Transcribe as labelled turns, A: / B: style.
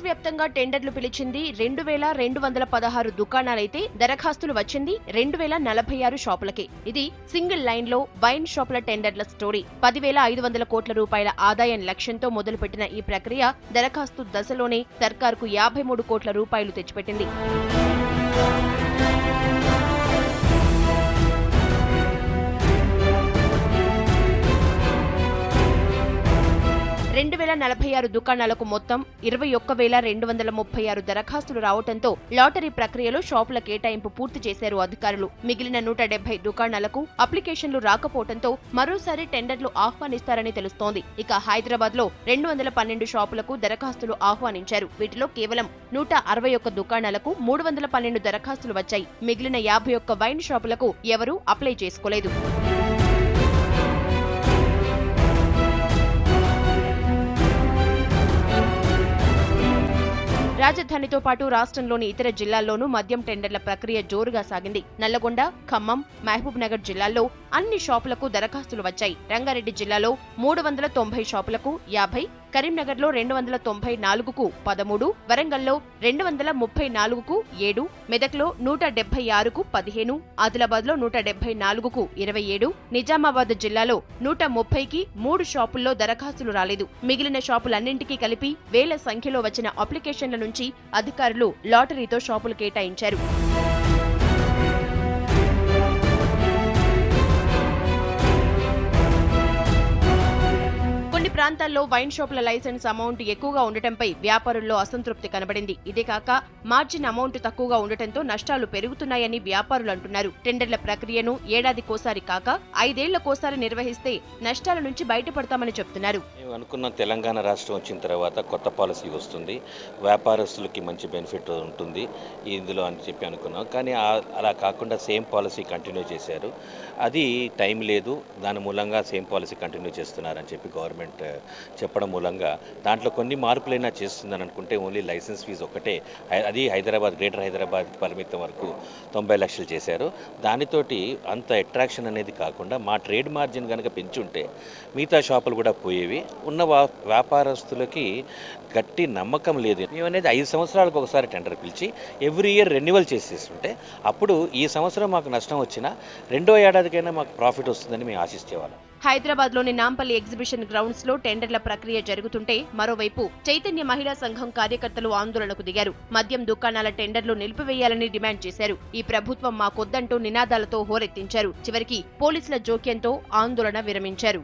A: వ్యాప్తంగా టెండర్లు పిలిచింది 2216 దుకాణాలైతే దరఖాస్తులు వచ్చింది 2046 షాపులకే. ఇది సింగిల్ లైన్ లో వైన్ షాపుల టెండర్ల స్టోరీ. 10,500 కోట్ల రూపాయల ఆదాయం లక్ష్యంతో మొదలుపెట్టిన ఈ ప్రక్రియ దరఖాస్తు దశలోనే సర్కారుకు 53 కోట్ల రూపాయలు తెచ్చిపెట్టింది. 2046 దుకాణాలకు మొత్తం 21,236 దరఖాస్తులు రావడంతో లాటరీ ప్రక్రియలో షాపుల కేటాయింపు పూర్తి చేశారు అధికారులు. మిగిలిన 170 దుకాణాలకు అప్లికేషన్లు రాకపోవడంతో మరోసారి టెండర్లు ఆహ్వానిస్తారని తెలుస్తోంది. ఇక హైదరాబాద్ లో 212 షాపులకు దరఖాస్తులు ఆహ్వానించారు. వీటిలో కేవలం 161 దుకాణాలకు 312 దరఖాస్తులు వచ్చాయి. మిగిలిన 51 వైన్ షాపులకు ఎవరూ అప్లై చేసుకోలేదు. రాజధానితో పాటు రాష్ట్రంలోని ఇతర జిల్లాల్లోనూ మద్యం టెండర్ల ప్రక్రియ జోరుగా సాగింది. నల్లగొండ, ఖమ్మం, మహబూబ్ నగర్ జిల్లాల్లో అన్ని షాపులకు దరఖాస్తులు వచ్చాయి. రంగారెడ్డి జిల్లాలో 390 షాపులకు 50, కరీంనగర్లో 294కు 13, వరంగల్లో 234కు 7, మెదక్లో 176కు 15, ఆదిలాబాద్లో 174కు 27, నిజామాబాద్ జిల్లాలో 130కి 3 షాపుల్లో దరఖాస్తులు రాలేదు. మిగిలిన షాపులన్నింటికీ కలిపి వేల సంఖ్యలో వచ్చిన అప్లికేషన్ల నుంచి అధికారులు లాటరీతో షాపులు కేటాయించారు. కొన్ని ప్రాంతాల్లో వైన్ షాపుల లైసెన్స్ అమౌంట్ ఎక్కువగా ఉండటంపై వ్యాపారుల్లో అసంతృప్తి కనబడింది. ఇదే కాక మార్జిన్ అమౌంట్ తక్కువగా ఉండటంతో నష్టాలు పెరుగుతున్నాయని వ్యాపారులు అంటున్నారు. టెండర్ల ప్రక్రియను ఏడాదికోసారి కాక 5 ఏళ్లకోసారి నిర్వహిస్తే నష్టాల నుంచి బయటపడతామని చెప్తున్నారు.
B: అనుకున్న తెలంగాణ రాష్ట్రం వచ్చిన తర్వాత కొత్త పాలసీ వస్తుంది, వ్యాపారస్తులకి మంచి బెనిఫిట్ ఉంటుంది ఇందులో అని చెప్పి అనుకున్నాం. కానీ అలా కాకుండా సేమ్ పాలసీ కంటిన్యూ చేశారు. అది టైం లేదు, దాని మూలంగా సేమ్ పాలసీ కంటిన్యూ చేస్తున్నారని చెప్పి గవర్నమెంట్ చెప్పడం మూలంగా దాంట్లో కొన్ని మార్పులైనా చేస్తుందని అనుకుంటే ఓన్లీ లైసెన్స్ ఫీజు ఒకటే, అది హైదరాబాద్, గ్రేటర్ హైదరాబాద్ పరిమితం వరకు 90 లక్షలు చేశారు. దానితోటి అంత అట్రాక్షన్ అనేది కాకుండా మా ట్రేడ్ మార్జిన్ కనుక పెంచుంటే మిగతా షాపులు కూడా పోయేవి. ఉన్న వ్యాపారస్తులకి గట్టి నమ్మకం లేదు. మేము అనేది 5 సంవత్సరాలకు ఒకసారి టెండర్ పిలిచి ఎవ్రీ ఇయర్ రెన్యువల్ చేసేస్తుంటే అప్పుడు ఈ సంవత్సరం మాకు నష్టం వచ్చినా రెండో ఏడాదికైనా మాకు ప్రాఫిట్ వస్తుందని మేము ఆశించేవాళ్ళం.
A: హైదరాబాద్ లోని నాంపల్లి ఎగ్జిబిషన్ గ్రౌండ్స్ లో టెండర్ల ప్రక్రియ జరుగుతుంటే మరోవైపు చైతన్య మహిళా సంఘం కార్యకర్తలు ఆందోళనకు దిగారు. మద్యం దుకాణాల టెండర్లు నిలిపివేయాలని డిమాండ్ చేశారు. ఈ ప్రభుత్వం మాకొద్దంటూ నినాదాలతో హోరెత్తించారు. చివరికి పోలీసుల జోక్యంతో ఆందోళన విరమించారు.